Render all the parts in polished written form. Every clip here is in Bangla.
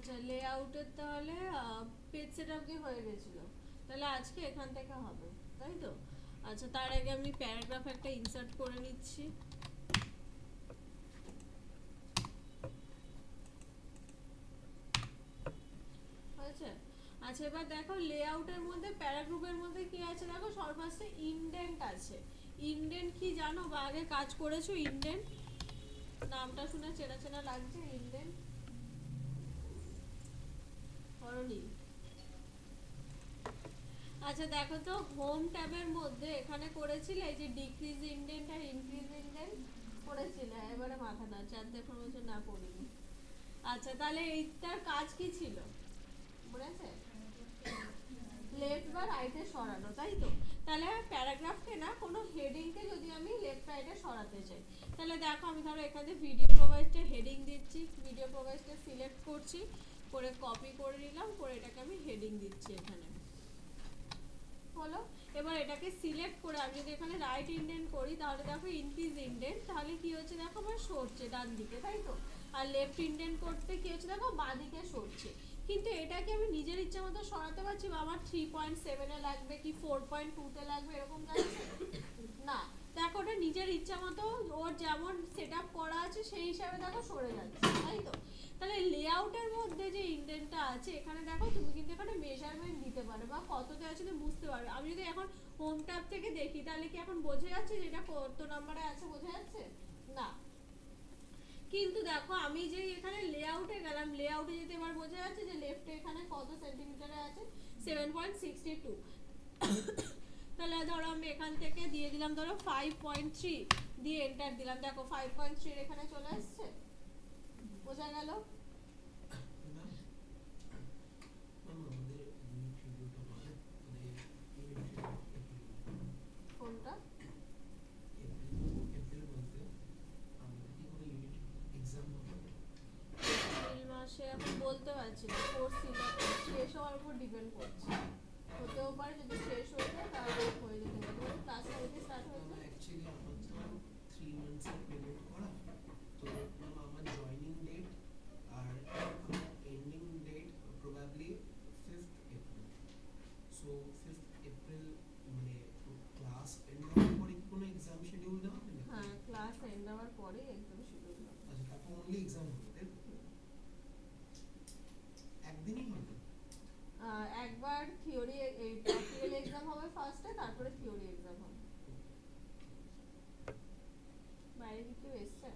আচ্ছা লেআউটের তাহলে পেজ সেটআপ কি হয়ে গেছিল, তাহলে আজকে এখান থেকে হবে, তাই তো? আচ্ছা তার আগে আমি প্যারাগ্রাফ একটা ইনসার্ট করে নিচ্ছি। আচ্ছা আচ্ছা এবার দেখো লেআউটের মধ্যে প্যারাগ্রাফের মধ্যে কি আছে দেখো, সর্বশেষে ইনডেন্ট আছে। ইনডেন্ট কি জানো বা আগে কাজ করেছো? ইনডেন্ট নামটা শুনে চেনা চেনা লাগছে। ইনডেন্ট করনি? আচ্ছা দেখো তো হোম ট্যাবের মধ্যে এখানে করেছিলে এই যে ডিক্রিজ ইনডেন্ট আর ইনক্রিজ ইনডেন্ট করেছিলে, এবারে মাথা না চার দেখুন বলছে না করিনি। আচ্ছা তাহলে এইটার কাজ কি ছিল মনে আছে? লেফট বা রাইটে সরানো, তাই তো? তাহলে প্যারাগ্রাফকে না কোনো হেডিংকে যদি আমি লেফট রাইটে সরাতে চাই, তাহলে দেখো আমি ধরো এখানে ভিডিও প্রোভাইডটা হেডিং দিচ্ছি, ভিডিও প্রোভাইডটা সিলেক্ট করছি, করে কপি করে নিলাম, করে এটাকে আমি হেডিং দিচ্ছি এখানে। হলো। এবার এটাকে সিলেক্ট করে আমি যদি এখানে রাইট ইনডেন্ট করি তাহলে দেখো ইনক্রিজ ইনডেন্ট, তাহলে কি হচ্ছে দেখো আমার সরছে ডান দিকে, তাই তো? আর লেফট ইনডেন্ট করতে কি হচ্ছে দেখো বাঁ দিকে সরছে। কিন্তু এটাকে আমি নিজের ইচ্ছা মতো সরাতে পারছি বা আমার 3.7 এ লাগবে কি 4.2 তে লাগবে এরকম যাচ্ছে না। দেখো ওটা নিজের ইচ্ছা মতো ওর যেমন সেট আপ করা আছে সেই হিসাবে দেখো সরে যাচ্ছে, তাই তো? তাহলে লেআউটের মধ্যে যে ইনডেন্টটা আছে এখানে দেখো তুমি কিন্তু এখানে মেজারমেন্ট দিতে পারো বা কততে আছে তুমি বুঝতে পারবে। আমি যদি এখন হোম ট্যাব থেকে দেখি তাহলে কি এখন বোঝা যাচ্ছে যে এটা কত নম্বরে আছে, বোঝা যাচ্ছে না। কিন্তু দেখো আমি যে এখানে লেআউটে গেলাম, লেআউটে যেতে এবার বোঝা যাচ্ছে যে লেফটে এখানে কত সেন্টিমিটারে আছে, 7.62। তাহলে ধরো আমি এখান থেকে দিয়ে দিলাম ধরো 5.3 দিয়ে এন্টার দিলাম, দেখো 5.3 এখানে চলে আসছে, বোঝা গেল? কোনটা? এপ্রিল মাসে এখন বলতে পারছি না, কোর্স শেষ হওয়ার উপর ডিপেন্ড করছে। হতেও পারে যদি শেষ হয়ে যায় তাহলে হয়ে যেতে পারে। ক্লাস হইতে স্টার্ট হয়েছে অ্যাকচুয়ালি আমার তো 3 মান্থসের পেমেন্ট করা, তো আমার জয়েনিং ডেট আর ending date probably 5th April. So 5th April মানে ক্লাস এন্ড হওয়ার পরে কি কোনো এক্সাম শিডিউল দেওয়া হবে নাকি? হ্যাঁ ক্লাস এন্ড হওয়ার পরে একদম শিডিউল হবে। আচ্ছা তারপর অনলি এক্সাম হবে, তাই তো? একদিনই হবে? একবার থিওরি এই প্র্যাকটিক্যাল এক্সাম হবে ফার্স্টে, তারপরে থিওরি এক্সাম হবে। বাইরে কি কেউ এসছে?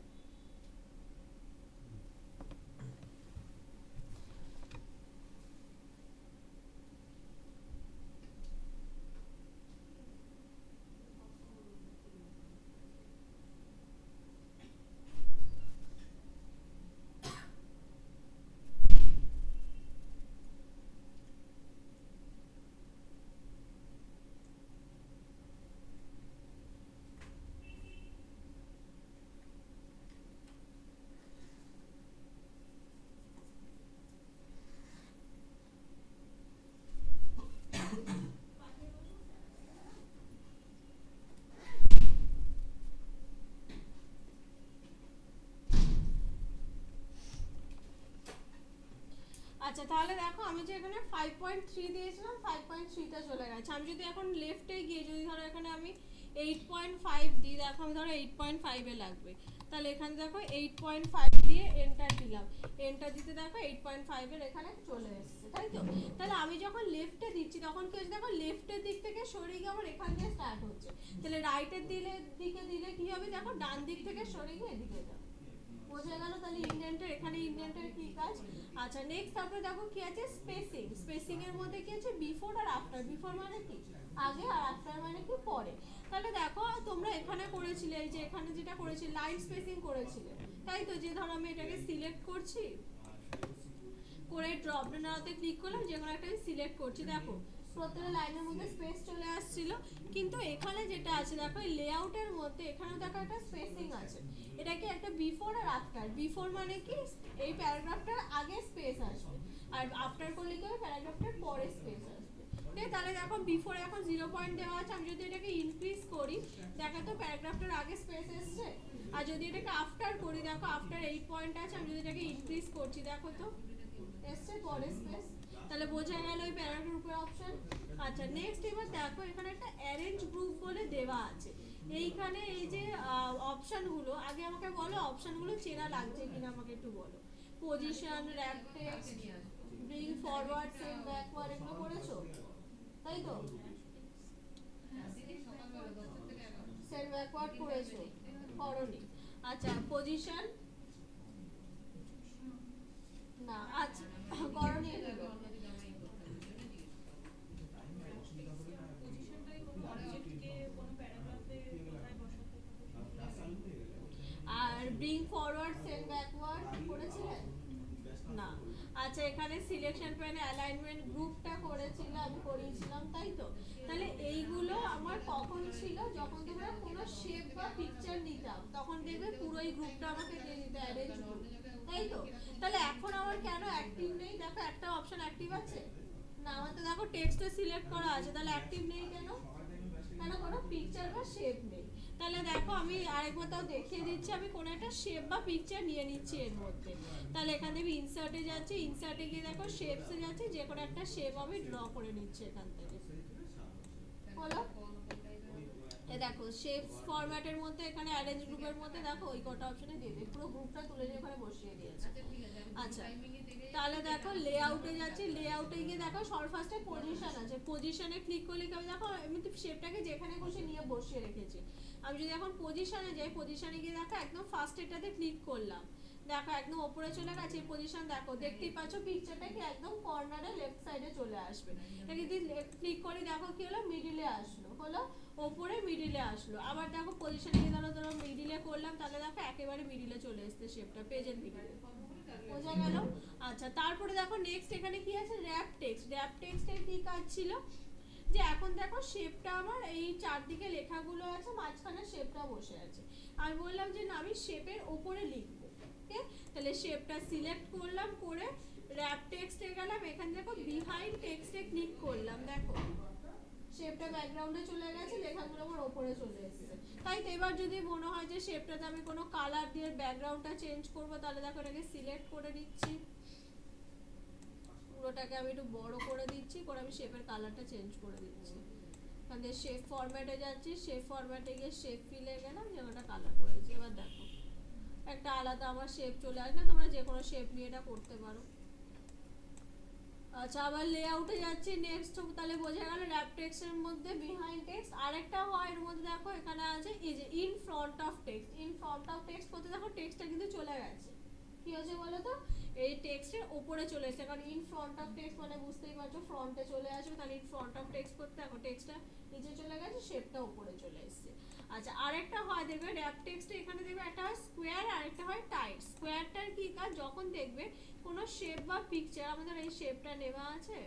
আচ্ছা তাহলে দেখো আমি যে এখানে 5.3 দিয়েছিলাম 5.3 তে চলে গেছে। আমি যদি এখন লেফটে গিয়ে যদি ধরো এখানে আমি 8.5 দিই, দেখো আমি ধরো 8.5 এ লাগবে, তাহলে এখানে দেখো 8.5 দিয়ে এন্টার দিলাম, এন্টার দিতে দেখো 8.5 এর এখানে চলে এসেছে, তাই তো? তাহলে আমি যখন লেফটে দিচ্ছি তখন কি হচ্ছে দেখো লেফটের দিক থেকে সরে গিয়ে আমার এখান দিয়ে স্টার্ট হচ্ছে, তাহলে রাইটের দিকে দিলে কি হবে দেখো ডান দিক থেকে সরে গিয়ে এদিকে যাবে, বোঝা গেল? তাহলে ইনডেন্টের এখানে ইনডেন্টের কি কাজ। আচ্ছা নেক্সট তারপরে দেখো কি আছে স্পেসিং, স্পেসিং এর মধ্যে কি আছে বিফোর আর আফটার। বিফোর মানে কি আগে আর আফটার মানে কি পরে। তাহলে দেখো তোমরা এখানে করেছিলে এই যে এখানে যেটা করেছিলে লাইন স্পেসিং করেছিলে, তাই তো? যে ধরো আমি এটাকে সিলেক্ট করছি, করে ড্রপ ডাউন আওতে ক্লিক করলাম, যে কোনো একটা সিলেক্ট করছি, দেখো প্রত্যেকটা লাইনের মধ্যে স্পেস চলে আসছিল। কিন্তু এখানে যেটা আছে দেখো এই লেআউটের মধ্যে এখানেও দেখো একটা স্পেসিং আছে, এটা কি একটা বিফোর আর আফটার। বিফোর মানে কি এই প্যারাগ্রাফটার আগে স্পেস আসবে, আর আফটার করলে কি হবে প্যারাগ্রাফটার পরে স্পেস আসবে। ঠিক, তাহলে দেখো বিফোর এখন 0 পয়েন্ট দেওয়া আছে, আমি যদি এটাকে ইনক্রিজ করি দেখো তো প্যারাগ্রাফটার আগে স্পেস এসছে। আর যদি এটাকে আফটার করি দেখো আফটার 8 পয়েন্ট আছে, আমি যদি এটাকে ইনক্রিজ করছি দেখো তো এসছে পরে স্পেস, তাহলে বোঝা গেল ওই প্যারাগ্রুপের অপশন। আচ্ছা নেক্সট এবার দেখো এখানে একটা অ্যারেঞ্জ গ্রুপ বলে দেওয়া আছে। এইখানে এই যে অপশনগুলো, আগে আমাকে বলো অপশনগুলো চেনা লাগছে কিনা আমাকে একটু বলো। Position, rap text, bring forward, send backward, এগুলো করেছো তাই তো? সেন্ড ব্যাকওয়ার্ড করেছো, করনি? আচ্ছা পজিশন না, আচ্ছা করনি এগুলো। আর ব্রিং ফরওয়ার্ড, সেন্ড ব্যাকওয়ার্ড করেছিলে না? আচ্ছা এখানে সিলেকশন প্যানে অ্যালাইনমেন্ট গ্রুপটা করেছিল, আমি করিয়েছিলাম তাই তো? তাহলে এইগুলো আমার কখন ছিল, যখন তোমরা কোনো শেপ বা পিকচার নিতাম তখন দেখবে পুরো এই গ্রুপটা আমাকে দিয়ে দিতে, অ্যারেঞ্জ গ্রুপ তাই তো? তাহলে এখন আমার কেন অ্যাক্টিভ নেই? দেখো একটা অপশন অ্যাক্টিভ আছে না, আমার তো দেখো টেক্সটে সিলেক্ট করা আছে, তাহলে অ্যাক্টিভ নেই কেন? কেন কোনো পিকচার বা শেপ নেই। তাহলে দেখো আমি আরেকবার তাও দেখিয়ে দিচ্ছি, আমি কোনো একটা শেপ বা পিকচার নিয়ে নিচ্ছি এর মধ্যে। তাহলে এখান থেকে ইনসার্টে যাচ্ছি, ইনসার্টে গিয়ে দেখো শেপসে যাচ্ছি, যে কোনো একটা শেপ আমি ড্র করে নিচ্ছি এখান থেকে। হলো? এই দেখো শেপস ফরম্যাটের মধ্যে এখানে অ্যারেঞ্জ গ্রুপের মধ্যে দেখো ওই কটা অপশনে দিয়ে দিই, পুরো গ্রুপটা তুলে নিয়ে ওখানে বসিয়ে দিয়েছে। আচ্ছা তাহলে দেখো লেআউটে যাচ্ছি, লেআউটে গিয়ে দেখো সবার ফার্স্টে পজিশন আছে, পজিশনে ক্লিক করলে কি হবে দেখো আমি তো শেপটাকে যেখানে বসে নিয়ে বসিয়ে রেখেছি। আমি যদি এখন পজিশনে যাই, পজিশনে গিয়ে দেখো একদম ফার্স্ট এটাতে ক্লিক করলাম, দেখো একদম উপরে চলে গেছে পজিশন। দেখো দেখতেই পাচ্ছ পিকচারটা কি একদম কর্নারে লেফট সাইডে চলে আসবে। এটা যদি ক্লিক করি দেখো কি হলো, মিডিলে আসলো, হলো ওপরে মিডিলে আসলো। আবার দেখো পজিশনে গিয়ে ধরো মিডিলে করলাম, তাহলে দেখো একেবারে মিডিলে চলে এসেছে শেপটা, পেজের মিডিলে। বোঝা গেল? আচ্ছা তারপরে দেখো নেক্সট এখানে কি আছে, র‍্যাপ টেক্সট। র‍্যাপ টেক্সটের কি কাজ ছিল, যে এখন দেখো শেপটা আমার এই চারদিকে লেখাগুলো আছে, মাঝখানে শেপটা বসে আছে। আমি বললাম যে না আমি শেপের উপরে লিখবো, ওকে? তাহলে শেপটা সিলেক্ট করলাম, করে র‍্যাপ টেক্সটে গেলাম, এখানে দেখো বিহাইন্ড টেক্সটে ক্লিক করলাম, দেখো শেপটা ব্যাকগ্রাউন্ডে চলে গেছে, লেখাগুলো আমার উপরে চলে এসেছে। তাই তো এবার যদি মনে হয় যে শেপটাতে আমি কোনো কালার দিয়ে ব্যাকগ্রাউন্ডটা চেঞ্জ করব, তাহলে দেখো এটাকে সিলেক্ট করে নিচ্ছি, পুরোটাকে আমি একটু বড় করে দিচ্ছি, করে আমি শেপের কালারটা চেঞ্জ করে দিচ্ছি। তাহলে শেপ ফরম্যাটে যাচ্ছি, শেপ ফরম্যাটে গিয়ে শেপ ফিলে গেলাম, যেটা কালার করেছি। এবার দেখো একটা আলাদা আমার শেপ চলে আসবে, তোমরা যে কোনো শেপ নিয়ে এটা করতে পারো। আচ্ছা আবার লেআউটে যাচ্ছি নেক্সট, তাহলে বোঝা গেল র‍্যাপ টেক্সটের মধ্যে বিহাইন্ড টেক্সট। আরেকটা হয় এর মধ্যে দেখো এখানে আছে এই যে in front of text. In front of text করতে দেখো টেক্সটটা কিন্তু চলে গেছে, কি হয়েছে বলো তো, এই টেক্সটের উপরে চলে এসেছে, কারণ ইন ফ্রন্ট অফ টেক্সট মানে বুঝতেই পারছো ফ্রন্টে চলে আসবে, তাহলে ইন ফ্রন্ট অফ টেক্সট করতে দেখো টেক্সটটা নিচে চলে গেছে, শেপটা উপরে চলে এসেছে। আচ্ছা আরেকটা হয় দেখবে র‍্যাপ টেক্সটে, এখানে দেখবে একটা হয় স্কোয়ার আর একটা হয় টাইট। স্কোয়ারটার কি কাজ, যখন দেখবে কোনো শেপ বা পিকচার, আমাদের এই শেপটা নেওয়া আছে,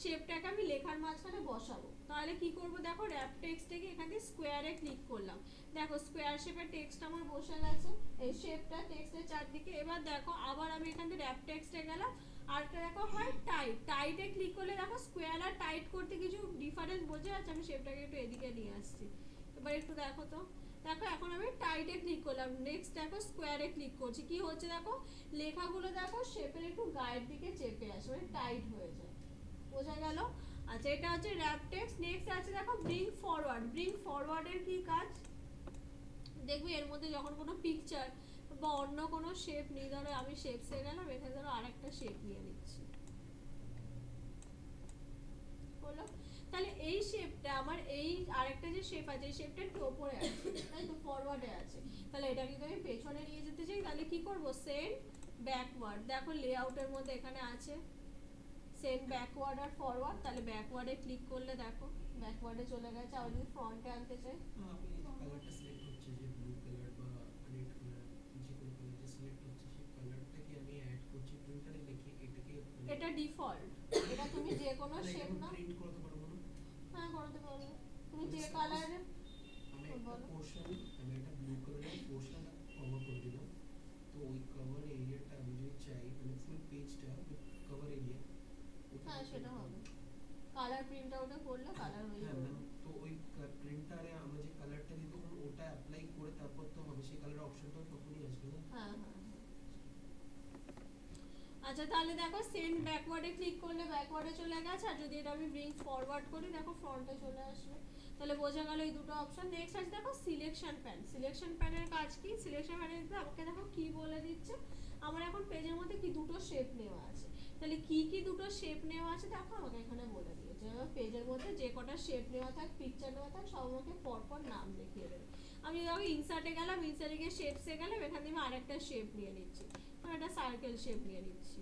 শেপটাকে আমি লেখার মাঝখানে বসাবো, তাহলে কি করব দেখো র‍্যাপ টেক্সটে এখানে স্কোয়ারে ক্লিক করলাম, দেখো স্কোয়ার শেপের টেক্সট আমার বসে গেছে এই শেপটা টেক্সটের চারদিকে। এবার দেখো আবার আমি এখানে র‍্যাপ টেক্সটে গেলাম, আরটা দেখো হয় টাইট। টাইটে ক্লিক করলে দেখো স্কোয়ার আর টাইট করতে কিছু ডিফারেন্স বোঝা যাচ্ছে, আমি শেপটাকে একটু এদিকে নিয়ে আসছি। এবার একটু দেখো তো, দেখো এখন আমি টাইটে ক্লিক করলাম, নেক্সট দেখো স্কোয়ারে ক্লিক করছি, কি হচ্ছে দেখো লেখাগুলো দেখো শেপের একটু গায়ের দিকে চেপে আসে, মানে টাইট হয়ে যায়। বোঝা গেল? আচ্ছা এটা হচ্ছে র‍্যাপ টেক্সট। নেক্সট আছে দেখো ব্রিং ফরওয়ার্ড। ব্রিং ফরওয়ার্ডের কি কাজ, দেখবি এর মধ্যে যখন কোনো পিকচার বা অন্য কোনো শেপ নিয়ে, ধরো আমি শেপসে গেলাম, এখানে ধরো আরেকটা শেপ নিয়ে নিচ্ছি, হলো? তাহলে এই শেপটা আমার এই আরেকটা যে শেপ আছে এই শেপটা একটু উপরে আছে, তাই তো ফরওয়ার্ডে আছে, তাহলে এটা কিন্তু আমি পেছনে নিয়ে যেতে চাই, তাহলে কি করব সেন্ড ব্যাকওয়ার্ড। দেখো লেআউটের মধ্যে এখানে আছে সেন্ড ব্যাকওয়ার্ড আর ফরওয়ার্ড, তাহলে ব্যাকওয়ার্ডে ক্লিক করলে দেখো ব্যাকওয়ার্ডে চলে গেছে। আর যদি ফ্রন্টে আনতে চাই, আপনি কালারটা সিলেক্ট হচ্ছে যে ব্লু কালার বা রেড কালার, যে কোনো কালার যে সিলেক্ট হচ্ছে সেই কালারটা কি আমি অ্যাড করছি প্রিন্টারে লিখে এটাকে, এটা ডিফল্ট, এটা তুমি যে কোনো শেপ না প্রিন্ট করতে পারবো না? হ্যাঁ করতে পারবে, তুমি যে কালারে আমি একটা পোরশন, আমি একটা ব্লু কালারের পোরশন কভার করে দিলাম, তো ওই কভার এরিয়াটা আমি যদি চাই মানে ফুল পেজটা কভার এরিয়া, হ্যাঁ সেটা হবে, কালার প্রিন্ট আউটে করলে কালার হয়ে হ্যাঁ যাবে। ম্যাম, তো ওই প্রিন্টারে আমরা যে কালারটা দিই তখন ওটা অ্যাপ্লাই করে তারপর তো হবে সেই কালার অপশনটাও তখনই আসবে না? হ্যাঁ হ্যাঁ। আচ্ছা তাহলে দেখো সেন্ড ব্যাকওয়ার্ডে ক্লিক করলে ব্যাকওয়ার্ডে চলে গেছে, আর যদি এটা আমি ব্রিং ফরওয়ার্ড করি দেখো ফ্রন্টে চলে আসবে। তাহলে বোঝা গেল এই দুটো অপশন। নেক্সট আছে দেখো সিলেকশন প্যান। সিলেকশন প্যানের কাজ কি? সিলেকশন প্যানে আমাকে দেখো কি বলে দিচ্ছে, আমার এখন পেজের মধ্যে কি দুটো শেপ নেওয়া আছে। তাহলে কি কি দুটো শেপ নেওয়া আছে দেখো আমাকে এখানে বলে দিয়েছে। এবার পেজের মধ্যে যে কটা শেপ নেওয়া থাক, পিকচার নেওয়া থাক, সব আমাকে পরপর নাম দেখিয়ে দেবে। আমি দেখো ইনসার্টে গেলাম, ইনসার্টে গিয়ে শেপসে গেলাম, এখান থেকে আমি আরেকটা শেপ নিয়ে নিচ্ছি, একটা সার্কেল শেপ নিয়ে নিচ্ছি।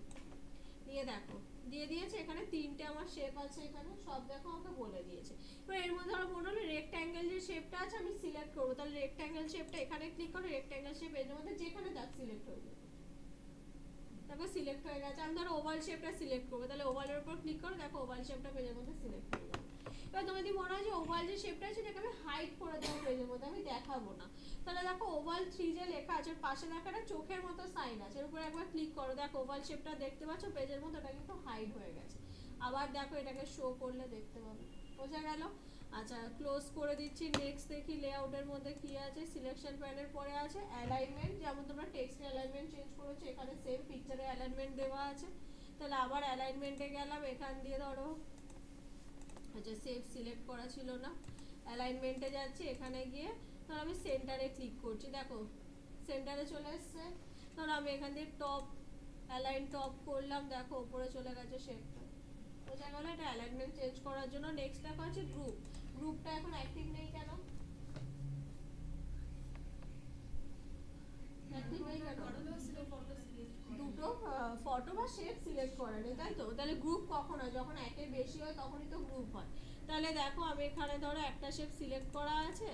নিয়ে দেখো দিয়ে দিয়েছে, এখানে তিনটে আমার শেপ আছে, এখানে সব দেখো আমাকে বলে দিয়েছে। এবার এর মধ্যে আমার মনে হলো রেক্ট্যাঙ্গেল যে শেপটা আছে আমি সিলেক্ট করবো, তাহলে রেক্ট্যাঙ্গেল শেপটা এখানে ক্লিক করে রেক্ট্যাঙ্গেল শেপ এর মধ্যে যেখানে দাগ সিলেক্ট হয়ে যাবে। দেখো সিলেক্ট হয়ে গেছে। আমি ধরো ওভাল শেপটা সিলেক্ট করবো, তাহলে ওভালের উপর ক্লিক করো, দেখো ওভাল শেপটা পেজের মধ্যে সিলেক্ট হয়ে যাবে। এবার তোমার যদি মনে হয় যে ওভাল যে শেপটা আছে সেটাকে আমি হাইড করে দেবো পেজের মধ্যে, আমি দেখাবো না, তাহলে দেখো ওভাল 3 যে লেখা আছে ওর পাশে দেখো একটা চোখের মতো সাইন আছে, এর উপরে একবার ক্লিক করো, দেখো ওভাল শেপটা দেখতে পাচ্ছ পেজের মধ্যে, ওটা কিন্তু হাইড হয়ে গেছে। আবার দেখো এটাকে শো করলে দেখতে পাবে। বোঝা গেল? আচ্ছা ক্লোজ করে দিচ্ছি। নেক্সট দেখি লেআউটের মধ্যে কি আছে। সিলেকশন প্যানের পরে আছে অ্যালাইনমেন্ট, যেমন তোমরা টেক্সটের অ্যালাইনমেন্ট চেঞ্জ করেছো এখানে সেম পিকচারের অ্যালাইনমেন্ট দেওয়া আছে। তাহলে আবার অ্যালাইনমেন্টে গেলাম, এখান দিয়ে ধরো আচ্ছা সেভ সিলেক্ট করা ছিল না, অ্যালাইনমেন্টে যাচ্ছি, এখানে গিয়ে ধরো আমি সেন্টারে ক্লিক করছি, দেখো সেন্টারে চলে এসছে। ধরো আমি এখান দিয়ে টপ অ্যালাইন টপ করলাম, দেখো উপরে চলে গেছে শেপটা। বোঝা গেল? এটা অ্যালাইনমেন্ট চেঞ্জ করার জন্য। নেক্সট দেখো আছে গ্রুপ। গ্রুপটা এখন অ্যাক্টিভ নেই কেন? অ্যাক্টিভ নেই কেন? দুটো ফটো বা শেপ সিলেক্ট করা নেই, তাই তো? তাহলে গ্রুপ কখন হয়? যখন একের বেশি হয় তখনই তো গ্রুপ হয়। তাহলে দেখো আমি এখানে ধরো একটা শেপ সিলেক্ট করা আছে,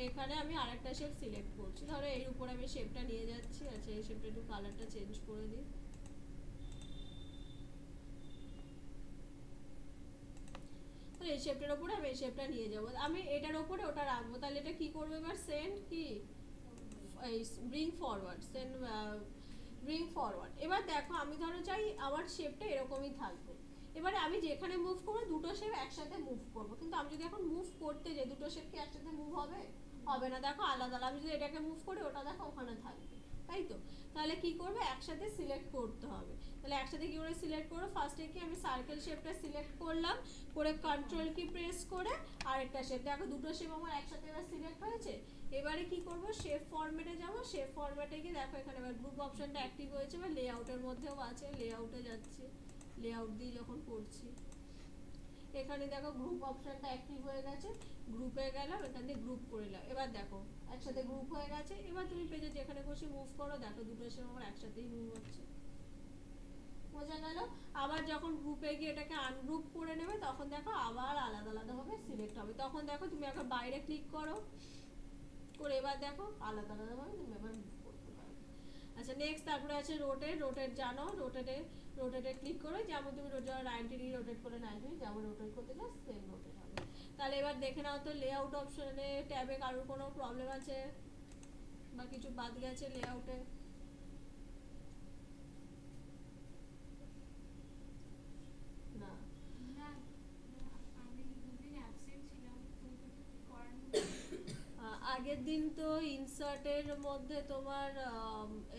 এখানে আমি আরেকটা শেপ সিলেক্ট করছি, ধরো এর উপরে আমি শেপটা নিয়ে যাচ্ছি। আচ্ছা এই শেপটা একটু কালারটা চেঞ্জ করে দিই। এই শেপটার উপরে আমি এই শেপটা নিয়ে যাব, আমি এটার উপরে ওটা রাখবো। তাহলে এটা কি করবো এবার? সেন্ড কি bring forward, send bring forward. এবার দেখো আমি ধরো চাই আমার শেপটা এরকমই থাকবে। এবারে আমি যেখানে মুভ করবো দুটো শেপ একসাথে মুভ করবো, কিন্তু আমি যদি এখন মুভ করতে যাই দুটো শেপ কি একসাথে মুভ হবে? হবে না, দেখো আলাদা আলাদা। আমি যদি এটাকে মুভ করি ওটা দেখো ওখানে থাকবে, তাই তো? তাহলে কি করবে? একসাথে সিলেক্ট করতে হবে। তাহলে একসাথে কি করে সিলেক্ট করবো? ফার্স্টে কি আমি সার্কেল শেপটা সিলেক্ট করলাম, করে কন্ট্রোল কি প্রেস করে আরেকটা শেপ, দেখো দুটো শেপ আমার একসাথে এবার সিলেক্ট হয়েছে। এবারে কি করব? শেপ ফরম্যাটে যাব, শেপ ফরম্যাটে গিয়ে দেখো এখানে এবার গ্রুপ অপশনটা অ্যাক্টিভ হয়েছে, এবার লেআউটের মধ্যেও আছে, লেআউটে যাচ্ছি, লেআউট দিয়ে যখন করছি এখানে দেখো গ্রুপ অপশনটা অ্যাক্টিভ হয়ে গেছে। গ্রুপে গেলাম, এখান থেকে গ্রুপ করে নিলাম, এবার দেখো একসাথে গ্রুপ হয়ে গেছে। এবার তুমি পেজে যেখানে খুশি মুভ করো, দেখো দুটো শেপ আমার একসাথেই মুভ হচ্ছে। বোঝা গেল? আবার যখন গ্রুপে গিয়ে এটাকে আনগ্রুপ করে নেবে তখন দেখো আবার আলাদা আলাদা ভাবে সিলেক্ট হবে। তখন দেখো তুমি একবার বাইরে ক্লিক করো, করে এবার দেখো আলাদা আলাদা ভাবে তুমি এবার মুভ করতে পারো। আচ্ছা নেক্সট তারপরে আছে রোটেট। রোটেট জানো, রোটেটে ক্লিক করে যেমন তুমি 90 ডিগ্রি রোটেট করে 90 ডিগ্রি যেমন রোটেট করতে চাও সেম রোটেট হবে। তাহলে এবার দেখে নাও তো লেআউট অপশনে ট্যাবে কারোর কোনো প্রবলেম আছে বা কিছু বাদ গেছে লেআউটে? না আগের দিন তো ইনসার্টের মধ্যে তোমার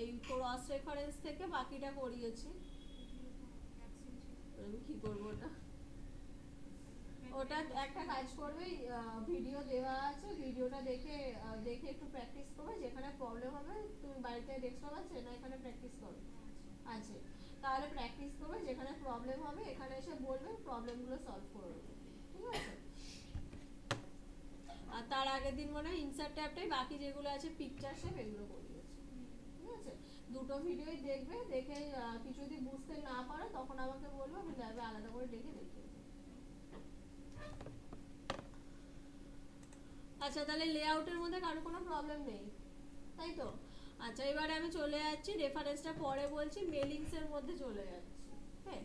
এই ক্রস রেফারেন্স থেকে বাকিটা করিয়েছি। আমি কি করবো ওটা? ওটা একটা কাজ করবে, ভিডিও দেওয়া আছে, ভিডিওটা দেখে দেখে একটু প্র্যাকটিস করবে। যেখানে প্রবলেম হবে তুমি বাড়িতে ডেস্কটপ আছে না, এখানে প্র্যাকটিস করো আছে, তাহলে প্র্যাকটিস করবে। যেখানে প্রবলেম হবে এখানে এসে বলবে, প্রবলেমগুলো সলভ করে দেবে, ঠিক আছে? আর তার আগের দিন মনে হয় ইনসার্ট ট্যাবটাই বাকি যেগুলো আছে পিকচার শেপ এগুলো করিয়েছে, ঠিক আছে? দুটো ভিডিওই দেখবে, দেখে কিছু যদি বুঝতে না পারো তখন আমাকে বলবে, আমি ল্যাবে আলাদা করে দেখে দেখিয়ে দেবো। আচ্ছা তাহলে লেআউটের মধ্যে কারো কোনো প্রবলেম নেই, তাই তো? আচ্ছা এবারে আমি চলে যাচ্ছি, রেফারেন্সটা পরে বলছি, মেলিংসের মধ্যে চলে যাচ্ছি। হ্যাঁ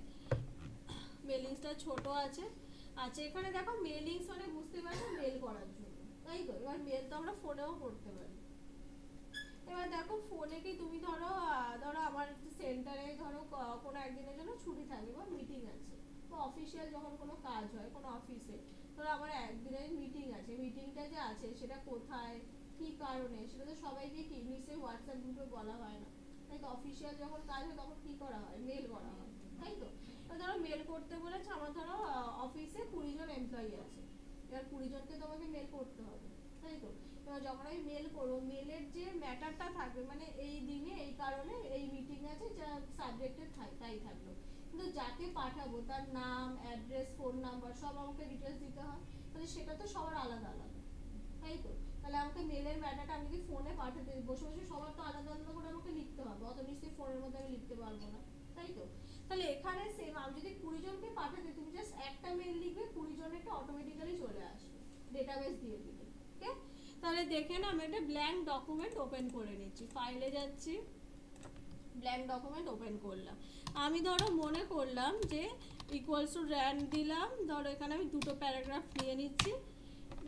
মেলিংসটা ছোট আছে। আচ্ছা এখানে দেখো মেলিংস মানে বুঝতে পারছো মেল করার জন্য, তাই তো? এবার মেল তো আমরা ফোনেও করতে পারি। এবার দেখো ফোনে কি তুমি ধরো ধরো আমার সেন্টারে ধরো কোনো একদিনের জন্য ছুটি থাকে বা মিটিং আছে, তো অফিসিয়াল যখন কোনো কাজ হয় কোনো অফিসে, ধরো আমার একদিনের মিটিং আছে, মিটিংটা যে আছে সেটা কোথায় কি কারণে সেটা তো সবাইকে কি নিশ্চয়ই হোয়াটসঅ্যাপ গ্রুপে বলা হয় না, তাই তো অফিসিয়াল যখন কাজ হয় তখন কি করা হয়, মেল করা হয়, তাই তো। এবার ধরো মেল করতে বলেছে, আমার ধরো অফিসে 20 জন এমপ্লয়ি আছে, এবার 20 জনকে তোমাকে মেল করতে হবে, তাই তো। এবার যখন আমি মেল করবো, মেলের যে ম্যাটারটা থাকবে মানে এই দিনে এই কারণে এই মিটিং আছে, যা সাবজেক্টেড তাই থাকলো, কিন্তু যাকে পাঠাবো তার নাম, অ্যাড্রেস, ফোন নাম্বার সব আমাকে ডিটেলস দিতে হয়, তাহলে সেটা তো সবার আলাদা আলাদা, তাই তো। তাহলে আমাকে মেলের ম্যাটারটা আমি যদি ফোনে পাঠাতে বসে বসে সবার তো আলাদা আলাদা করে আমাকে লিখতে হবে, অত নিশ্চয়ই ফোনের মধ্যে আমি লিখতে পারবো না, তাই তো। তাহলে এখানে সেম, আমি যদি 20 জনকে পাঠাতে, তুমি জাস্ট একটা মেল লিখবে, 20 জনেরটা অটোমেটিক্যালি চলে আসবে, ডেটাবেস দিয়ে দিবে, ওকে। তাহলে দেখে না, আমি একটা ব্ল্যাঙ্ক ডকুমেন্ট ওপেন করে নিচ্ছি, ফাইলে যাচ্ছি, ব্ল্যাঙ্ক ডকুমেন্ট ওপেন করলাম। আমি ধরো মনে করলাম যে ইকুয়ালস টু র্যান্ড দিলাম, ধরো এখানে আমি দুটো প্যারাগ্রাফ নিয়ে নিচ্ছি,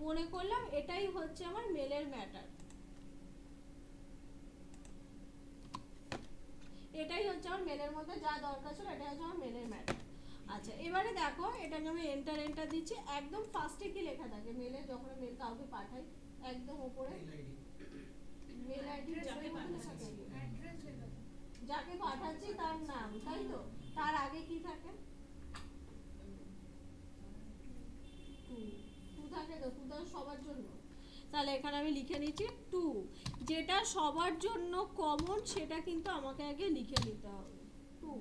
মনে করলাম এটাই হচ্ছে আমার মেলের ম্যাটার, এটাই হচ্ছে আমার মেলের মধ্যে যা দরকার ছিল, এটাই হচ্ছে আমার মেলের ম্যাটার। আচ্ছা, এবারে দেখো এটাকে আমি এন্টার দিচ্ছি, একদম ফার্স্টে কি লেখা থাকে মেলে, যখন মেল কাউকে পাঠাই একদম উপরে মেল আইডি যাকে পাঠাচ্ছি তার নাম, তাই তো। তার আগে কি থাকে, টু থাকে তো, টু তো সবার জন্য, তাহলে এখানে আমি লিখে নিচ্ছি টু, যেটা সবার জন্য কমন সেটা কিন্তু আমাকে আগে লিখে নিতে হবে, টু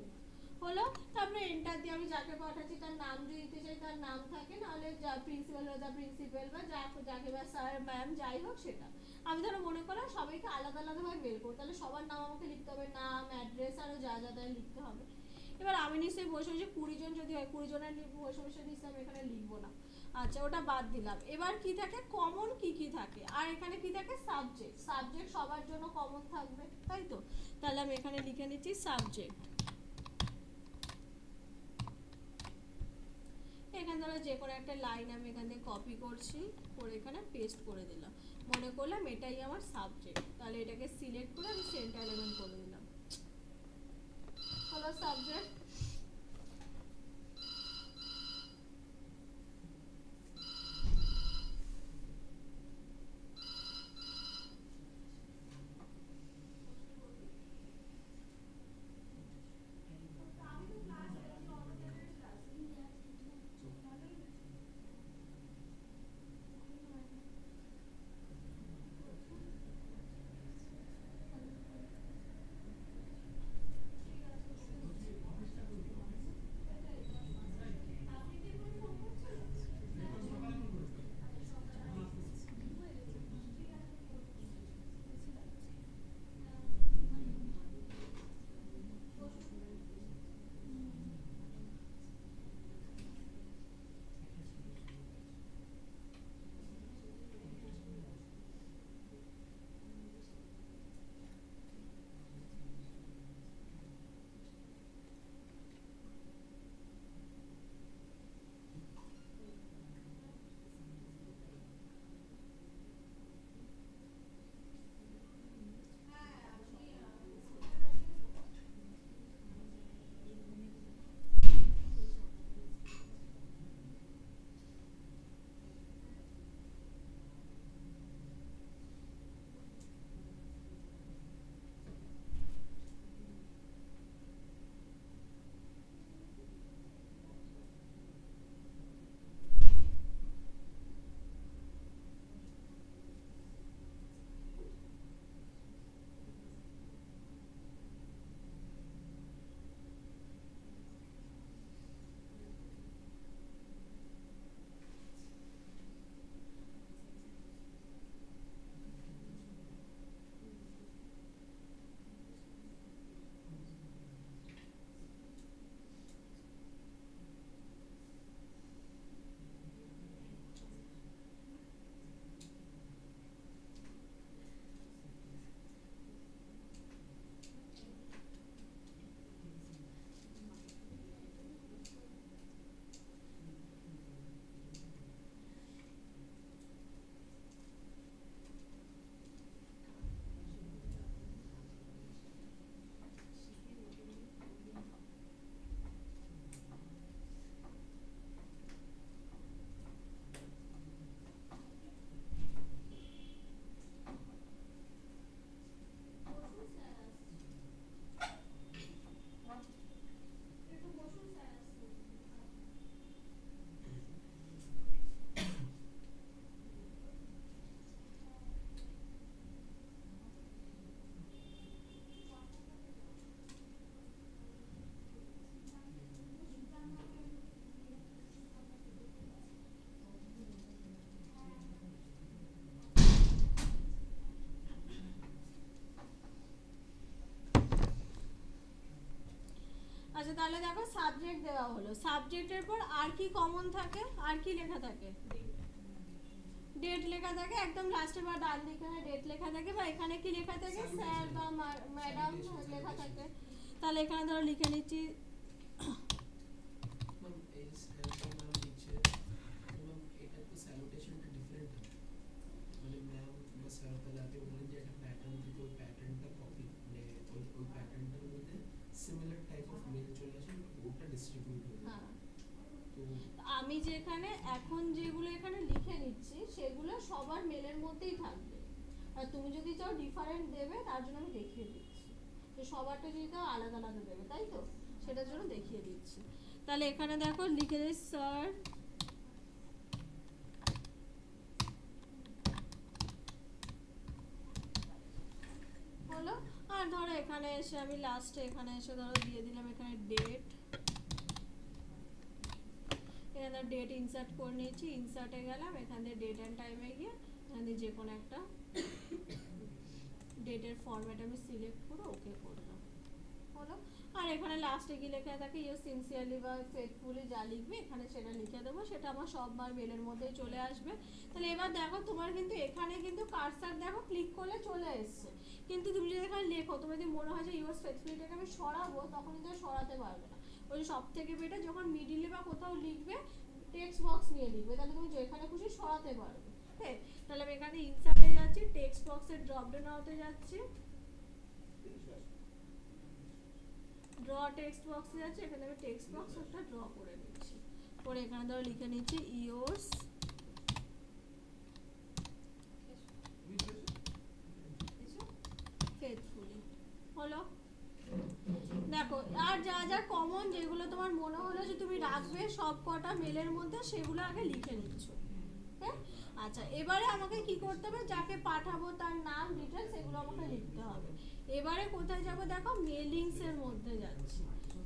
হলো। তারপরে এন্টার দিয়ে আমি যাকে পাঠাচ্ছি তার নাম যদি দিতে চাই তার নাম থাকে, নাহলে যা প্রিন্সিপাল হলে তার প্রিন্সিপাল, বা যাকে বা স্যার ম্যাম যাই হোক সেটা। আমি ধরো মনে করলাম সবাইকে আলাদা আলাদাভাবে মেল করবো, তাহলে সবার নাম আমাকে লিখতে হবে, নাম, অ্যাড্রেস, আরও যা যা তাই লিখতে হবে। এবার আমি নিশ্চয়ই বসে বসে 20 জন যদি হয় 20 জনের বসে বসে নিশ্চয়ই আমি এখানে লিখবো না, আচ্ছা ওটা বাদ দিলাম। এবার কি থাকে কমন, কি থাকে, আর এখানে কি থাকে সাবজেক্ট, সাবজেক্ট সবার জন্য কমন থাকবে, তাই তো। তাহলে আমি এখানে লিখে নিচ্ছি সাবজেক্ট, এখানে ধরো যে কোনো একটা লাইন আমি এখান থেকে কপি করছি, করে এখানে পেস্ট করে দিলাম, মনে করলাম এটাই আমার সাবজেক্ট, তাহলে এটাকে সিলেক্ট করে আমি সেন্টার এলিমেন্ট করে দিলাম, হলো সাবজেক্ট। আচ্ছা তাহলে দেখো সাবজেক্ট দেওয়া হলো, সাবজেক্টের পর আর কি কমন থাকে, আর কি লেখা থাকে, ডেট লেখা থাকে একদম লাস্টে বা ডান দিকে ডেট লেখা থাকে, বা এখানে কি লেখা থাকে স্যার বা ম্যাডাম লেখা থাকে। তাহলে এখানে ধরো লিখে নিচ্ছি ম্যাম এই ম্যাম লিখছে ম্যাম এটা তো স্যালুটেশনটা ডিফারেন্ট মানে ম্যাম বা স্যার তাহলে আপনি বলেন যে একটা প্যাটার্ন থেকে ওই প্যাটার্নটা কপি মানে ওই প্যাটার্নটার মধ্যে সিমিলার টাইপ অফ মেল চলে আসে ওটা ডিস্ট্রিবিউট হয়ে যায়। হ্যাঁ তো আমি যেখানে এখন যেগুলো এখানে লিখে নিচ্ছি সেগুলো সবার মেলের মধ্যেই থাকবে, আর তুমি যদি চাও ডিফারেন্ট দেবে তার জন্য আমি দেখিয়ে দিচ্ছি, তো সবারটা যদি চাও আলাদা আলাদা দেবে তাই তো, সেটার জন্য দেখিয়ে দিচ্ছি। তাহলে এখানে দেখো লিখে দিই স্যার হলো, আর ধরো এখানে এসে আমি লাস্টে এখানে এসে ধরো দিয়ে দিলাম এখানে ডেট, এখানে ডেট ইনসার্ট করে নিয়েছি, ইনসার্টে গেলাম এখান থেকে ডেট অ্যান্ড টাইমে গিয়ে এখান থেকে যে কোনো একটা ডেটের ফরম্যাট আমি সিলেক্ট করে ওকে করলাম হলো। আর এখানে লাস্টে কি লেখা থাকে ইউ সিনসিয়ারলি বা ফেথফুলি যা লিখবে এখানে সেটা লিখে দেবো, সেটা আমার সববার মেলের মধ্যেই চলে আসবে। তাহলে এবার দেখো তোমার কিন্তু এখানে কিন্তু কার্সার দেখো ক্লিক করলে চলে এসছে, কিন্তু তুমি যদি এখানে লেখো তোমার যদি মনে হয় যে ইউর ফেথফুলিটাকে আমি সরাবো তখন কিন্তু সরাতে পারবে না, ওই সব থেকে বেটার যখন মিডিলে বা কোথাও লিখবে টেক্সট বক্স নিয়ে লিখবে, তাহলে তুমি যেখানে খুশি সরাতে পারবে। হ্যাঁ তাহলে আমি এখানে ইনসার্টে যাচ্ছি, টেক্সট বক্সের ড্রপ ডাউন আউটে যাচ্ছি, ড্র টেক্সট বক্সে যাচ্ছে, এখানে আমি টেক্সট বক্স একটা ড্র করে নিচ্ছি, করে এখানে ধরো লিখে নিচ্ছি ইয়োর্স ফেথফুলি হলো। দেখো আর যা যা কমন যেগুলো তোমার মনে হলো যে তুমি রাখবে সব কটা মেলের মধ্যে সেগুলো আগে লিখে নিচ্ছ। হ্যাঁ আচ্ছা এবারে আমাকে কি করতে হবে, যাকে পাঠাবো তার নাম ডিটেলস এগুলো আমাকে লিখতে হবে। এবারে কোথায় যাব দেখো মেলিংস এর মধ্যে যাচ্ছি,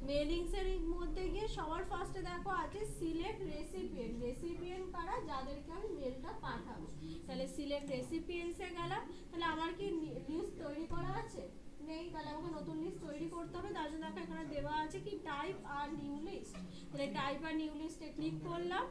মেলিংস এর মধ্যে গিয়ে সবার ফার্স্টে দেখো আছে সিলেক্ট রেসিপিয়েন্ট, রেসিপিয়েন্ট কারা যাদেরকে আমি মেলটা পাঠাবো, তাহলে সিলেক্ট রেসিপিয়েন্টসে গেলাম, তাহলে আমার কি লিস্ট তৈরি করা আছে নেই, তাহলে আমাকে নতুন লিস্ট তৈরি করতে হবে, তার জন্য এখানে দেওয়া আছে কি টাইপ আর নিউ লিস্ট, তাহলে টাইপ আর নিউ লিস্টে ক্লিক করলাম,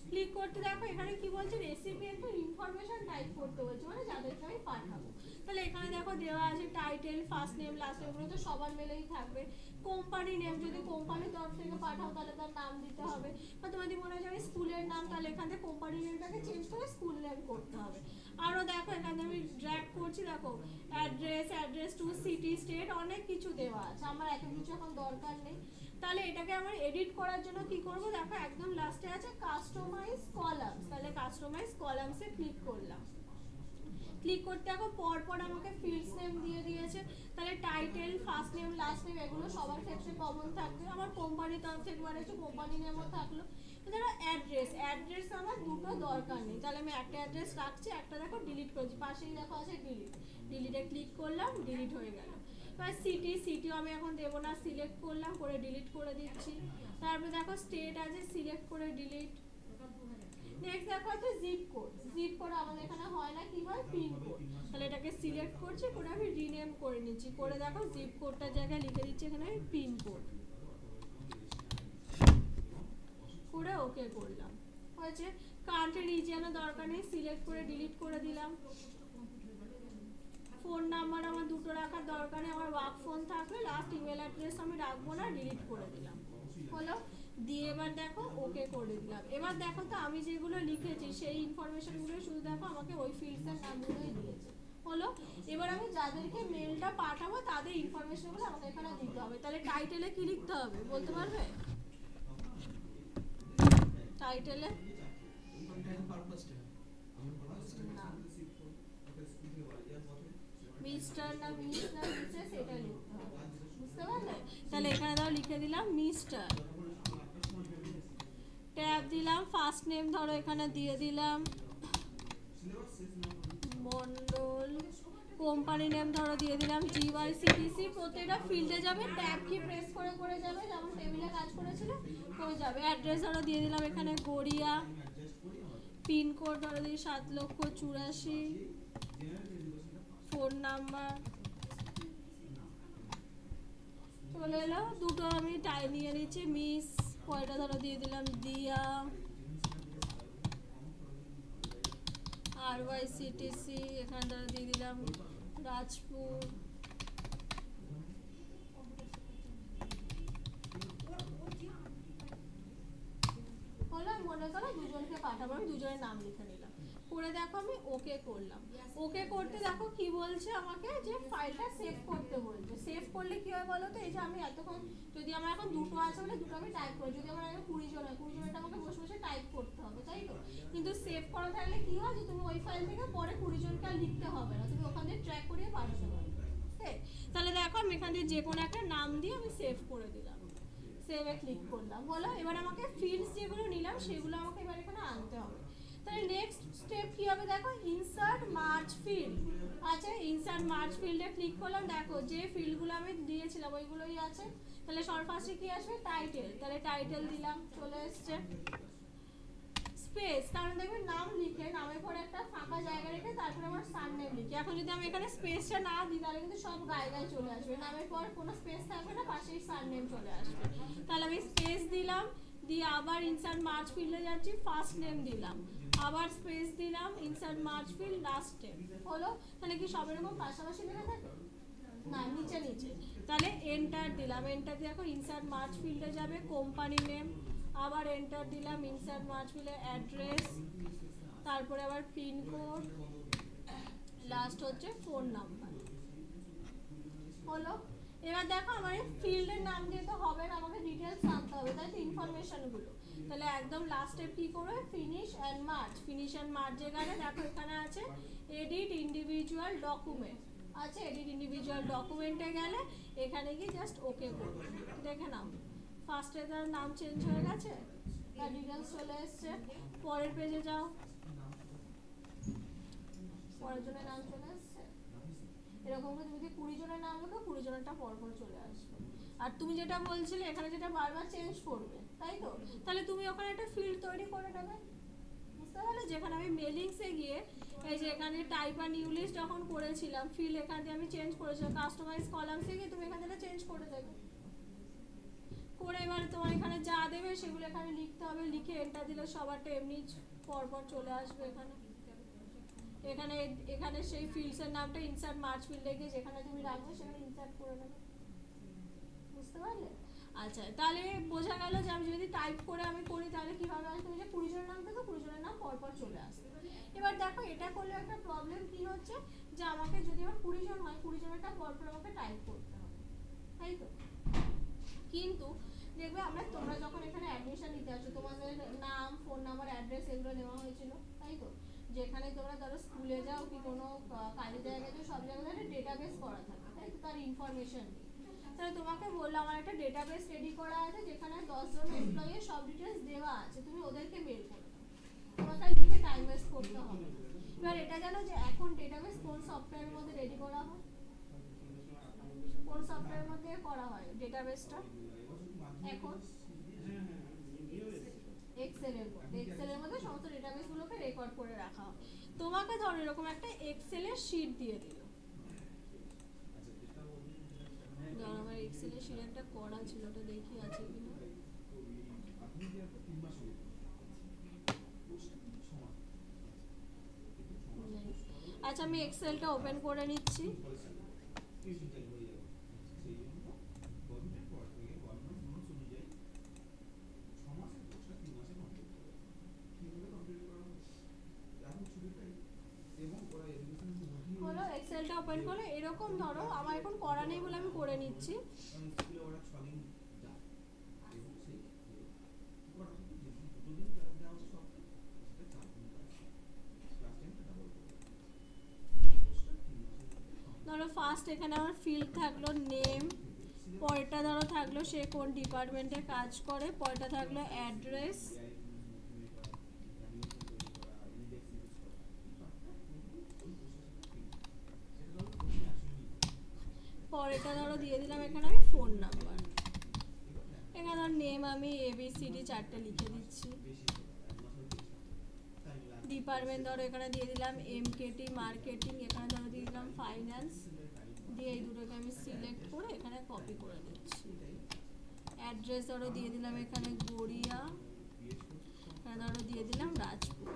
ক্লিক করতে দেখো এখানে কি বলছে রেসিপিয়েন্টের ইনফরমেশন টাইপ করতে বলছে মানে যাদেরকে আমি পাঠাবো, তাহলে এখানে দেখো দেওয়া আছে title first name last name, এগুলো তো সবার মেলেই থাকবে, কোম্পানি নেম যদি কোম্পানির তরফ থেকে পাঠাও তাহলে তার নাম দিতে হবে, বা তোমার যদি মনে হয় যে স্কুলের নাম তাহলে এখান থেকে কোম্পানি নেমটাকে চেঞ্জ করে স্কুল নেম করতে হবে। আরও দেখো এখানে আমি ড্র্যাগ করছি দেখো অ্যাড্রেস টু সিটি স্টেট অনেক কিছু দেওয়া আছে, আমার এত কিছু এখন দরকার নেই। তাহলে এটাকে আমার এডিট করার জন্য কি করব দেখো একদম লাস্টে আছে কাস্টমাইজ কলামস, তাহলে কাস্টমাইজ কলামসে ক্লিক করলাম, ক্লিক করতে দেখো পরপর আমাকে ফিল্ডস নেম দিয়ে দিয়েছে, তাহলে title first name last name এগুলো সবার ক্ষেত্রে কমন থাকবে, আমার কোম্পানির তরফ থেকে বানিয়েছে কোম্পানি নেমও থাকলো। ধরো অ্যাড্রেস আমার দুটো দরকার নেই, তাহলে আমি একটা অ্যাড্রেস রাখছি, একটা দেখো ডিলিট করেছি, পাশেই দেখো আছে ডিলিটে ক্লিক করলাম ডিলিট হয়ে গেল। এবার সিটিও আমি এখন দেবো না, সিলেক্ট করলাম করে ডিলিট করে দিচ্ছি, তারপরে দেখো স্টেট আছে সিলেক্ট করে ডিলিট। নেক্সট দেখো আছে জিপ কোড আমাদের এখানে হয় না, কি হয় পিন কোড, তাহলে এটাকে সিলেক্ট করছি করে আমি রিনেম করে নিচ্ছি, করে দেখো জিপ কোডটার জায়গায় লিখে দিচ্ছি এখানে আমি পিন কোড করে ওকে করলাম, হয়েছে। কান্ট্রি রিজিয়নের দরকার নেই, সিলেক্ট করে ডিলিট করে দিলাম। ফোন নাম্বার আমার দুটো রাখার দরকার নেই, আমার ওয়ার্ক ফোন থাকলে লাস্ট ইমেল অ্যাড্রেস আমি রাখবো না, ডিলিট করে দিলাম হলো, দিয়ে এবার দেখো ওকে করে দিলাম। এবার দেখো তো আমি যেগুলো লিখেছি সেই ইনফরমেশনগুলো শুধু দেখো আমাকে ওই ফিল্ডসের নামগুলোই দিয়েছে হলো। এবার আমি যাদেরকে মেলটা পাঠাবো তাদের ইনফরমেশনগুলো আমাকে এখানে দিতে হবে, তাহলে টাইটেলে কি লিখতে হবে বলতে পারবে, টাইটেলে মিস্টার না মিস না মিসেস এটা লিখতে হবে, বুঝতে পারলে। তাহলে এখানে ধরো লিখে দিলাম মিস্টার, ট্যাব দিলাম, ফার্স্ট নেম ধরো এখানে দিয়ে দিলাম মন্ডল, কোম্পানি নেম ধরো দিয়ে দিলাম GYCTC, প্রত্যেকটা ফিল্ডে যাবে ট্যাব কি প্রেস করে করে যাবে যেমন টেবিলে কাজ করেছিল করে যাবে। অ্যাড্রেস ধরো দিয়ে দিলাম এখানে গড়িয়া, পিন কোড ধরো দিই 7,84,000, ফোন নাম্বার চলে এলো। দুটো আমি নিয়ে নিচ্ছি, মিস পয়টা ধরো দিয়ে দিলাম দিয়া, RYCTC এখানে ধরো দিয়ে দিলাম রাজপুর, হলো। মনে করো দুজনকে পাঠাবো, আমি দুজনের নাম লিখে নিলাম, করে দেখো আমি ওকে করলাম। ওকে করতে দেখো কি বলছে আমাকে, যে ফাইলটা সেভ করতে বলছে। সেভ করলে কি হয় বলো তো, এই যে আমি এতক্ষণ, যদি আমার এখন দুটো আছে বলে দুটো আমি টাইপ করি, যদি আমার এখন 20 জন হয় 20 জনটা আমাকে বসে বসে টাইপ করতে হবে, তাই তো? কিন্তু সেভ করা থাকলে কি হয়, যে তুমি ওই ফাইল থেকে পরে 20 জনকে আর লিখতে হবে না, তুমি ওখান থেকে ট্র্যাক করিয়ে পাঠাতে পারবে। তাহলে দেখো আমি এখান থেকে যে কোনো একটা নাম দিয়ে আমি সেভ করে দিলাম, সেভে ক্লিক করলাম, হলো। এবার আমাকে ফিল্ডস যেগুলো নিলাম সেগুলো আমাকে এবার এখানে আনতে হবে। তাহলে নেক্সট স্টেপ কি হবে দেখো, ইনসার্ট মার্জ ফিল্ড। আচ্ছা, ইনসার্ট মার্জ ফিল্ডে ক্লিক করলাম, দেখো যে ফিল্ডগুলো আমি দিয়েছিলাম ওইগুলোই আছে। তাহলে সবার ফার্স্টে কি আসবে, টাইটেল, তাহলে টাইটেল দিলাম, চলে এসছে। স্পেস, কারণ দেখবে নাম লিখে নামের পরে একটা ফাঁকা জায়গা রেখে তারপরে আমার সারনেম লিখি। এখন যদি আমি এখানে স্পেসটা না দিই তাহলে কিন্তু সব গায়ে গায়ে চলে আসবে, নামের পর কোনো স্পেস থাকবে না, পাশেই সারনেম চলে আসবে। তাহলে আমি স্পেস দিলাম, দিয়ে আবার ইনসার্ট মার্জ ফিল্ডে যাচ্ছি, ফার্স্ট নেম দিলাম, আবার স্পেস দিলাম, insert merge field, last name, হলো। তাহলে কি সব এরকম পাশাপাশি লেখা থাকে না, নিচে নিচে। তাহলে এন্টার দিলাম, এন্টার দিয়ে দেখো ইনসার্ট মার্জ ফিল্ডে যাবে কোম্পানি নেম, আবার এন্টার দিলাম, ইনসার্ট মার্জ ফিল্ডে অ্যাড্রেস, তারপরে আবার পিনকোড, লাস্ট হচ্ছে ফোন নাম্বার, হলো। এবার দেখো আমার এই ফিল্ডের নাম দিয়ে তো হবে না, আমাকে ডিটেলস আনতে হবে, তাই তো, ইনফরমেশনগুলো। তাহলে একদম লাস্ট স্টেপ কি করবে, finish and merge. Finish and মার্জে গেলে দেখো এখানে আছে এডিট ইন্ডিভিজুয়াল ডকুমেন্ট, আছে এডিট ইন্ডিভিজুয়াল ডকুমেন্টে গেলে এখানে গিয়ে জাস্ট ওকে করবে, দেখে নাও ফার্স্টে তার নাম চেঞ্জ হয়ে গেছে, তার ডিটেলস চলে এসছে। পরের পেজে যাও, পরের জনের নাম চলে এসছে। এরকম করে তুমি যদি 20 জনের নাম লেখো 20 জনেরটা পরপর চলে আসবে। আর তুমি যেটা বলছিলে এখানে যেটা বারবার চেঞ্জ করবে, তাই তো, তাহলে তুমি ওখানে একটা ফিল্ড তৈরি করে নেবে, বুঝতে পারলে? যেখানে আমি মেলিংসে গিয়ে এই যে এখানে টাইপ আর নিউ লিস্ট যখন করেছিলাম, ফিল্ড এখান দিয়ে আমি চেঞ্জ করেছিলাম, কাস্টমাইজ কলামসে গিয়ে তুমি এখান থেকে চেঞ্জ করে দেবে, করে এবার তোমার এখানে যা দেবে সেগুলো এখানে লিখতে হবে, লিখে এন্টার দিলে সবারটা এমনি পরপর চলে আসবে এখানে। এখানে এখানে সেই ফিল্ডসের নামটা ইনসার্ট মার্জ ফিল্ডে গিয়ে যেখানে তুমি রাখবে সেখানে ইনসার্ট করে নেবে, বুঝতে পারলে? আচ্ছা, তাহলে বোঝা গেল যে আমি যদি টাইপ করে আমি করি তাহলে কিভাবে আসবে, যে 20 জনের নাম থেকে 20 জনের নাম পরপর চলে আসবে। এবার দেখো এটা করলে একটা প্রবলেম কি হচ্ছে, যে আমাকে যদি আমার 20 জন হয় 20 জনেরটা পরপর আমাকে টাইপ করতে হবে, তাই তো? কিন্তু দেখবে তোমরা যখন এখানে অ্যাডমিশন নিতে আসো তোমাদের নাম, ফোন নাম্বার, অ্যাড্রেস এগুলো নেওয়া হয়েছিল, তাই তো? যেখানে তোমরা ধরো স্কুলে যাও কি কোনো কাজের জায়গায় যাও, সব জায়গায় একটা ডেটাবেস করা থাকে, তাই তো, তার ইনফরমেশন নিয়ে। তাহলে তোমাকে বললাম আমার একটা ডেটাবেস রেডি করা আছে যেখানে 10 জন এমপ্লয়ির সব ডিটেলস দেওয়া আছে, তুমি ওদেরকে মেল করে দাও, তোমাকে আর লিখে টাইম ওয়েস্ট করতে হবে। এবার এটা জানো যে এখন ডেটাবেস কোন সফটওয়্যারের মধ্যে রেডি করা হয়, কোন সফটওয়্যারের মধ্যে করা হয় ডেটাবেসটা এখন? এক্সেলের মধ্যে। এক্সেলের মধ্যে সমস্ত ডেটাবেসগুলোকে রেকর্ড করে রাখা হয়। তোমাকে ধরো এরকম একটা এক্সেলের শীট দিয়ে দিল, ধরো আমার এক্সেলের শীট একটা করা ছিল, ওটা দেখি আছে কিনা। আচ্ছা, আমি এক্সেলটা ওপেন করে নিচ্ছি। হলো, এক্সেলটা ওপেন করে এরকম ধরো আমার এখন করা নেই বলে আমি করে নিচ্ছি। ধরো ফার্স্ট এখানে আমার ফিল্ড থাকলো নেম, পরেরটা ধরো থাকলো সে কোন ডিপার্টমেন্টে কাজ করে, পরেরটা থাকলো অ্যাড্রেস, পরেরটা ধরো দিয়ে দিলাম এখানে আমি ফোন নাম্বার, এখানে ধর নেম আমি ABCD 4টে লিখে দিচ্ছি, ডিপার্টমেন্ট ধরো এখানে দিয়ে দিলাম MKT মার্কেটিং, এখানে ধরো দিয়ে দিলাম ফাইন্যান্স, দিয়ে এই দুটোকে আমি সিলেক্ট করে এখানে কপি করে দিচ্ছি। অ্যাড্রেস ধরো দিয়ে দিলাম এখানে গড়িয়া, এখানে ধরো দিয়ে দিলাম রাজপুর।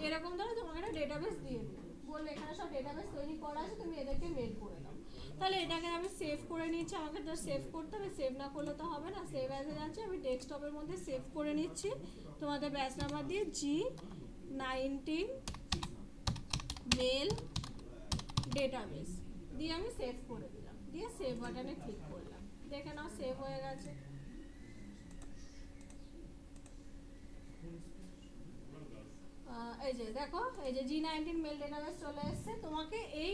এরকম ধরো তোমাকে একটা ডেটাবেস দিয়ে দিল, বললে এখানে সব ডেটাবেস তৈরি করা আছে, তুমি এদেরকে মেল করে দাও। তাহলে এটাকে আমি সেভ করে নিচ্ছি, আমাকে তো সেভ করতে হবে, সেভ না করলে তো হবে না। সেভ অ্যাজে যাচ্ছে, আমি ডেস্কটপের মধ্যে সেভ করে নিচ্ছি তোমাদের ব্যাচ নাম্বার দিয়ে G19 মেল ডেটাবেস দিয়ে আমি সেভ করে দিলাম, দিয়ে সেভ বাটনে ক্লিক করলাম। দেখে নাও সেভ হয়ে গেছে। এই যে দেখো, এই যে G19 মেল ডেটাবেস চলে এসেছে। তোমাকে এই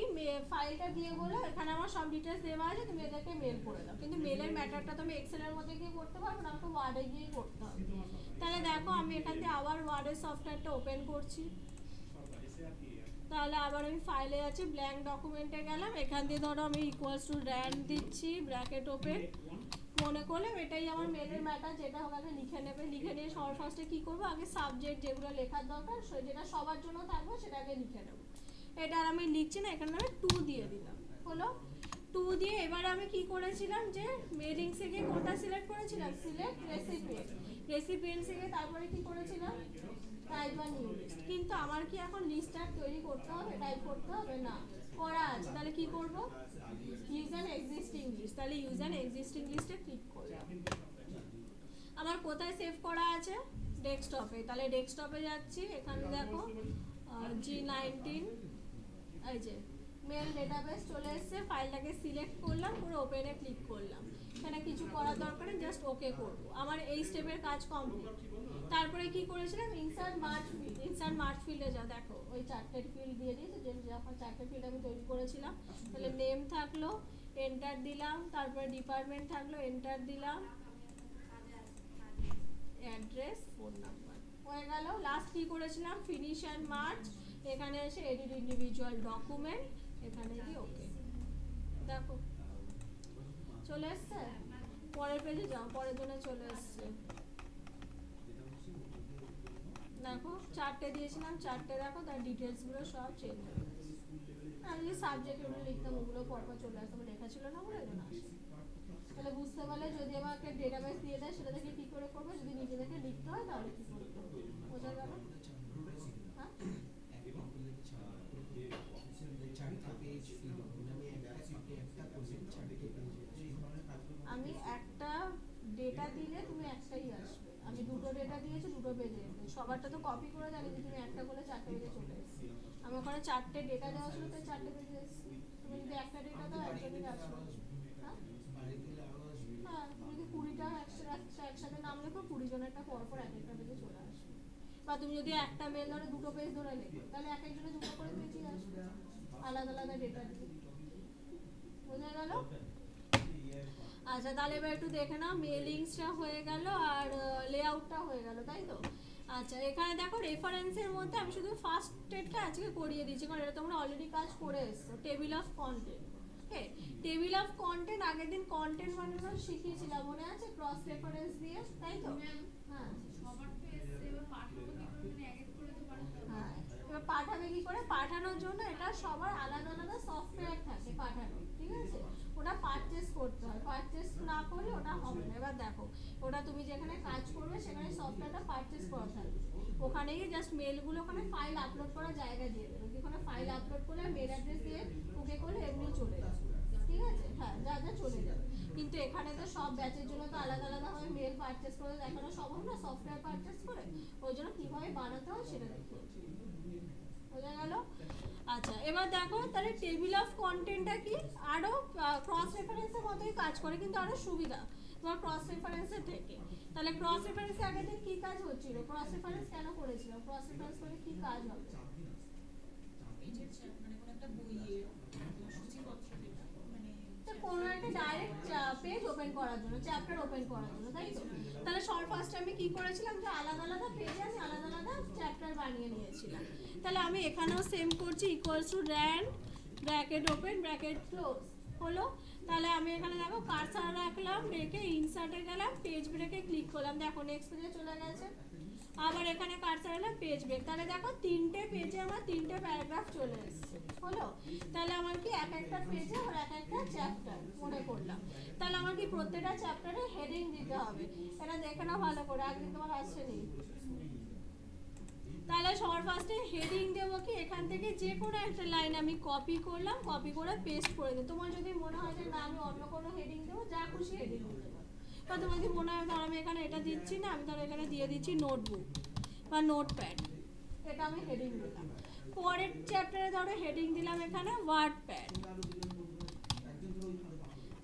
ফাইলটা দিয়ে বলো এখানে আমার সব ডিটেলস দেওয়া আছে, তুমি এদেরকে মেল করে দাও। কিন্তু মেলের ম্যাটারটা তুমি এক্সেলের মধ্যে গিয়ে করতে পারবে না, আমাকে ওয়ার্ডে গিয়ে করতে হবে। তাহলে দেখো আমি এখান থেকে আবার ওয়ার্ডের সফটওয়্যারটা ওপেন করছি। তাহলে আবার আমি ফাইলে আছি, ব্ল্যাঙ্ক ডকুমেন্টে গেলাম, এখান দিয়ে ধরো আমি ইকুয়ালস টু র্যান্ড দিচ্ছি, ব্র্যাকেট ওপেন। মনে করলাম এটাই আমার মেলের ম্যাটার, যেটা হবে আগে লিখে নেবে। লিখে নিয়ে সবার ফার্স্টে কী করবো, আগে সাবজেক্ট যেগুলো লেখার দরকার যেটা সবার জন্য থাকবে সেটা আগে লিখে নেবো। এটা আর আমি লিখছি না, এখানে আমি 2 দিয়ে দিলাম। হলো 2 দিয়ে এবারে আমি কি করেছিলাম, যে মেলিং থেকে কোনটা সিলেক্ট করেছিলাম, সিলেক্ট রেসিপিয়েন্ট। রেসিপিয়েন্ট থেকে তারপরে কি করেছিলাম, টাইপ বা নিউ লিস্ট। কিন্তু আমার কি এখন লিস্ট আর তৈরি করতে হবে, টাইপ করতে হবে না, করা আছে। তাহলে কি করব, ইউজ অ্যান এক্সিস্টিং লিস্ট। তাহলে ইউজ অ্যান এক্সিস্টিং লিস্টে ক্লিক করলাম। আমার কোথায় সেভ করা আছে, ডেস্কটপে। তাহলে ডেস্কটপে যাচ্ছি, এখানে দেখো G19 এই যে মেল ডেটাবেস চলে এসেছে। ফাইলটাকে সিলেক্ট করলাম, পুরো ওপেনে ক্লিক করলাম। এখানে কিছু করার দরকার নেই, জাস্ট ওকে করবো। আমার এই স্টেপের কাজ কমপ্লিট। তারপরে কি করেছিলাম, insert March field. Insert March ফিল্ডে যা দেখো ওই 4টে ফিল্ড দিয়ে দিয়েছে, যে যখন 4টে ফিল্ড আমি তৈরি করেছিলাম। তাহলে নেম থাকলো, এন্টার দিলাম। তারপরে ডিপার্টমেন্ট থাকলো, এন্টার দিলাম। অ্যাড্রেস, ফোন নাম্বার হয়ে গেল। লাস্ট কি করেছিলাম, ফিনিশ অ্যান্ড মার্চ। এখানে এসে এডিট ইন্ডিভিজুয়াল ডকুমেন্ট, এখানে কি ওকে। দেখো চলে এসছে। পরের পেজে যাও, পরের জন্য চলে এসছে। দেখো 4টে দিয়েছিলাম, 4টে দেখো তার ডিটেলসগুলো সব চেঞ্জ হয়ে গেছে। আমি যে সাবজেক্ট ওগুলো লিখতাম ওগুলো পরপর চলে আসতো, লেখা ছিল না বলে এগুলো আসে। তাহলে বুঝতে পারলে যদি আমাকে ডেটাবেস দিয়ে দেয় সেটা থেকে কি করে করবে, যদি নিজেদেরকে লিখতে হয় তাহলে কি করতে হবে, বোঝা গেল? হ্যাঁ আমি একটা ডেটা দিলে তুমি একটাই আসবে, আমি 2টো ডেটা দিয়েছি 2টো পেজে। সবারটা তো কপি করে জানি যে তুমি একটা করলে 4টে পেজে চলে এসেছে। আমি ওখানে 4টে ডেটা দেওয়া ছিল, তাই 4টে পেজে এসেছে। তুমি যদি একটা ডেটা দাও একজনই আসবে। হ্যাঁ তুমি যদি 20টা একসাথে নাম লেখো, 20 জনেরটা পরপর এক একটা পেজে চলে আসবে। বা তুমি যদি একটা মেল ধরে 2টো পেজ ধরে লেখো, তাহলে এক একজনের 2টো করে পেজই আসবে, আলাদা আলাদা ডেটা দিয়ে। বোঝা গেল? আচ্ছা তাহলে এবার একটু দেখে নাও, মেলিংসটা হয়ে গেল আর লেআউটটা হয়ে গেল, তাই তো? আচ্ছা এখানে দেখো রেফারেন্সের মধ্যে আমি শুধু ফার্স্ট স্টেপটা আজকে করিয়ে দিচ্ছি, কারণ এটা তোমরা অলরেডি কাজ করে এসছো। Table of content. Okay, table of content আগের দিন কন্টেন্ট বানানো শিখিয়েছিলাম, মনে আছে? ক্রস রেফারেন্স দিয়ে, তাই তো? হ্যাঁ হ্যাঁ, এবার পাঠাবে কি করে? পাঠানোর জন্য এটা সবার আলাদা আলাদা সফটওয়্যার থাকে পাঠানো, ঠিক আছে? ওটা পারচেজ করতে হয়, পারচেজ না করলে ওটা হবে না। এবার দেখো ওটা তুমি যেখানে কাজ করবে সেখানে সফটওয়্যারটা পারচেজ করা থাকবে, ওখানে গিয়ে জাস্ট মেলগুলো ওখানে ফাইল আপলোড করার জায়গা দিয়ে দেবে। ওখানে ফাইল আপলোড করলে মেল অ্যাড্রেস দিয়ে ওকে করলে এমনি চলে যাবে, ঠিক আছে? হ্যাঁ যা যা চলে যাবে। কিন্তু এখানে তো সব ব্যাচের জন্য তো আলাদা আলাদা ভাবে মেল পারচেজ করে দেখানো সম্ভব না সফটওয়্যার পারচেজ করে, ওই জন্য কিভাবে বানাতে হয় সেটা দেখিয়েছি। বোঝা গেল? আচ্ছা এবার দেখো তাহলে টেবিল অফ কন্টেন্টটা কি, আরো ক্রস রেফারেন্সের মতোই কাজ করে, কিন্তু আরো সুবিধা তোমার ক্রস রেফারেন্সের থেকে। তাহলে ক্রস রেফারেন্সে আগের দিন কি কাজ হচ্ছিল, ক্রস রেফারেন্স কেন করেছিল, ক্রস রেফারেন্স করে কি কাজ হবে? কোনো একটা ডাইরেক্ট পেজ ওপেন করার জন্য, চ্যাপ্টার ওপেন করার জন্য, তাই তো? তাহলে সব ফার্স্ট আমি কি করেছিলাম, যে আলাদা আলাদা পেজে আমি আলাদা আলাদা চ্যাপ্টার বানিয়ে নিয়েছিলাম। তাহলে আমি এখানেও সেম করছি, equals to RAND bracket open bracket close হলো। তাহলে আমি এখানে দেখো কার্সার রাখলাম, রেখে ইনসার্টে গেলাম, পেজ ব্রেকে ক্লিক করলাম, দেখো নেক্সট পেজে চলে গেছে। আবার এখানে কার্সার হলো পেজ ব্রেক, তাহলে দেখো তিনটে পেজে আমার তিনটে প্যারাগ্রাফ চলে এসেছে হলো। তাহলে আমার কি এক একটা পেজে আর এক একটা চ্যাপ্টার মনে করলাম। তাহলে আমার কি প্রত্যেকটা চ্যাপ্টারে হেডিং দিতে হবে, এটা দেখে নাও ভালো করে, একদিন তোমার আসছেনি। তাহলে সবার ফার্স্টে হেডিং দেবো কি এখান থেকে যে কোনো একটা লাইন আমি কপি করলাম, কপি করে পেস্ট করে দিই। তোমার যদি মনে হয় যে না আমি অন্য কোনো হেডিং দেবো, যা খুশি হেডিং দিতে পারো। বা তোমার যদি মনে হয় ধর আমি এখানে এটা দিচ্ছি না, আমি ধর এখানে দিয়ে দিচ্ছি নোটবুক বা নোটপ্যাড, এটা আমি হেডিং দিলাম। পরের চ্যাপ্টারে ধরো হেডিং দিলাম এখানে ওয়ার্ডপ্যাড।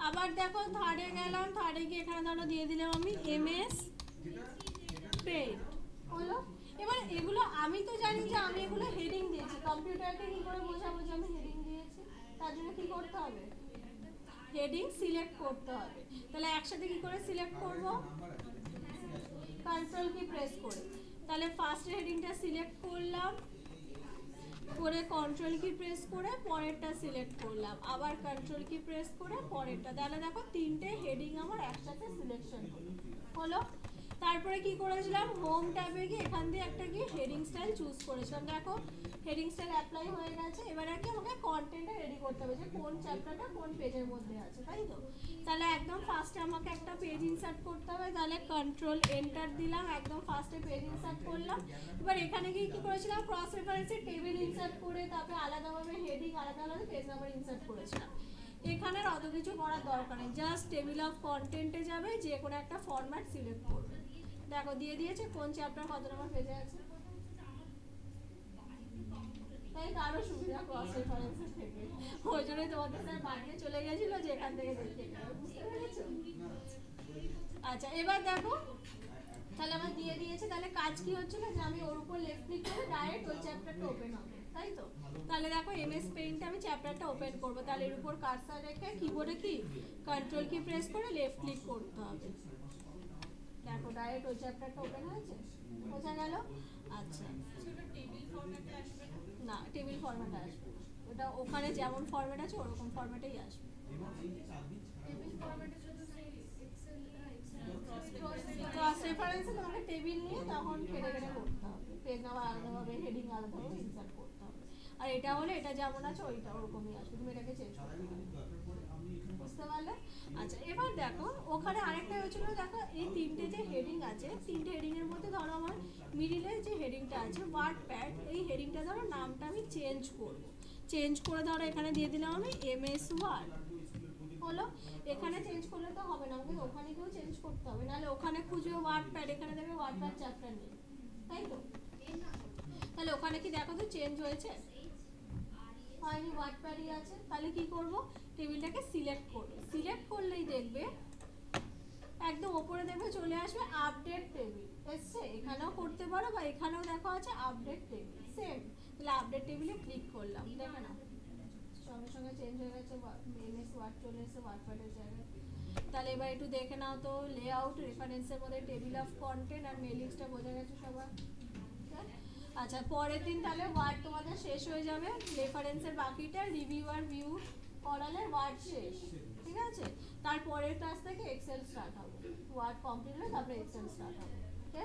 আবার দেখো থার্ডে গেলাম, থার্ডে গিয়ে এখানে ধরো দিয়ে দিলাম আমি এমএস পেইন্ট হলো। এবার এগুলো আমি তো জানি যে আমি এগুলো হেডিং দিয়েছি, কম্পিউটারকে কি করে বোঝাবো যে আমি হেডিং দিয়েছি? তার জন্য কি করতে হবে? হেডিং সিলেক্ট করতে হবে। তাহলে একসাথে কি করে সিলেক্ট করব? কন্ট্রোল কি প্রেস করে। তাহলে ফার্স্ট হেডিংটা সিলেক্ট করলাম, করে কন্ট্রোল কি প্রেস করে পরেরটা সিলেক্ট করলাম, আবার কন্ট্রোল কি প্রেস করে পরেরটা। তাহলে দেখো তিনটে হেডিং আমার একসাথে সিলেকশন হলো। তারপরে কি করেছিলাম, হোম ট্যাবে গিয়ে এখান দিয়ে একটা কি হেডিং স্টাইল চুজ করেছিলাম। দেখো হেডিং স্টাইল অ্যাপ্লাই হয়ে গেছে। এবার আর কি আমাকে কন্টেন্টটা রেডি করতে হবে যে কোন চ্যাপ্টারটা কোন পেজের মধ্যে আছে, তাই তো? তাহলে একদম ফার্স্টে আমাকে একটা পেজ ইনসার্ট করতে হবে, তাহলে কন্ট্রোল এন্টার দিলাম, একদম ফার্স্টে পেজ ইনসার্ট করলাম। এবার এখানে গিয়ে কি করেছিলাম, ক্রস রেফারেন্সে টেবিল ইনসার্ট করে তারপরে আলাদাভাবে হেডিং আলাদা আলাদা পেজ নাম্বার ইনসার্ট করেছিলাম। এখানে অত কিছু করার দরকার নেই, জাস্ট টেবিল অফ কন্টেন্টে যাবে, যে কোনো একটা ফরম্যাট সিলেক্ট করবে। দেখো দিয়ে দিয়েছে কোন চ্যাপ্টার কত নম্বর পেজে আছে। তাই কারো সুবিধা ক্রস রেফারেন্সের থেকে, ওই জন্যই তোমাদের স্যার বাড়িতে চলে গেছিল যে এখান থেকে দেখে নেবে, বুঝতে পেরেছো? আচ্ছা এবার দেখো তাহলে আমার দিয়ে দিয়েছে, তাহলে কাজ কি হচ্ছিল যে আমি ওর উপর লেফট ক্লিক করে ডাইরেক্ট ওই চ্যাপ্টারটা ওপেন হবে, তাই তো? তাহলে দেখো এমএস পেইন্টে আমি চ্যাপ্টারটা ওপেন করব, তাহলে এর উপর কার্সার রেখে কিবোর্ডে কি কন্ট্রোল কি প্রেস করে লেফট ক্লিক করতে হবে। দেখো ডাইরেক্ট ওই চ্যাপ্টারটা ওপেন হয়েছে, বোঝা গেল? আচ্ছা না টেবিল ফরম্যাটে আসবে না, ওটা ওখানে যেমন ফরম্যাট আছে ওরকম ফরম্যাটেই আসবে। ক্রস রেফারেন্সে তোমাকে টেবিল নিয়ে তখন কেটে কেটে করতে হবে, পেজ নাম্বার আলাদাভাবে হেডিং আলাদাভাবে ইনসার্ট করতে হবে। আর এটা হলে এটা যেমন আছে ওইটা ওরকমই আসবে, তুমি এটাকে চেঞ্জ করতে পারবে, বুঝতে পারলে? আচ্ছা এবার দেখো ওখানে আরেকটা হয়েছিল, দেখো এই তিনটে যে হেডিং আছে, তিনটে হেডিং এর মধ্যে ধরো আমার মিডিলে যে হেডিংটা আছে ওয়ার্ডপ্যাড, এই হেডিংটা ধরো নামটা আমি চেঞ্জ করব। চেঞ্জ করে ধরো এখানে দিয়ে দিলাম আমি এমএস ওয়ার্ড হলো। এখানে চেঞ্জ করলে তো হবে না, আমাকে ওখানে গিয়েও চেঞ্জ করতে হবে, নাহলে ওখানে খুঁজবে ওয়ার্ডপ্যাড, এখানে দেখবে ওয়ার্ডপ্যাড চ্যাপ্টার নেই, তাই তো? তাহলে ওখানে কি দেখো তো চেঞ্জ হয়েছে? হয়নি, ওয়ার্ডপ্যাডই আছে। তাহলে কি করব, টেবিলটাকে সিলেক্ট করব, সিলেক্ট করলেই দেখবে একদম উপরে দেখবে চলে আসবে আপডেট টেবিল এসছে। এখানেও করতে পারো বা এখানেও দেখো আছে আপডেট টেবিল সেম। তাহলে আপডেট টেবিলে ক্লিক করলাম, দেখো না সঙ্গে সঙ্গে চেঞ্জ হয়ে গেছে, এমএস ওয়ার্ড চলে এসেছে ওয়ার্ডপ্যাডের জায়গায়। তাহলে এবার একটু দেখে নাও তো, লেআউট রেফারেন্সের মধ্যে টেবিল অফ কন্টেন্ট আর মেলিংসটা বোঝা গেছে সবার? আচ্ছা পরের দিন তাহলে ওয়ার্ড তোমাদের শেষ হয়ে যাবে, রেফারেন্সের বাকিটা রিভিউ আর ভিউ করালে ওয়ার্ড শেষ, ঠিক আছে? তারপরের ক্লাস থেকে এক্সেল স্টার্ট হবে, ওয়ার্ড কমপ্লিট হলে তারপরে এক্সেল স্টার্ট হবে, ওকে?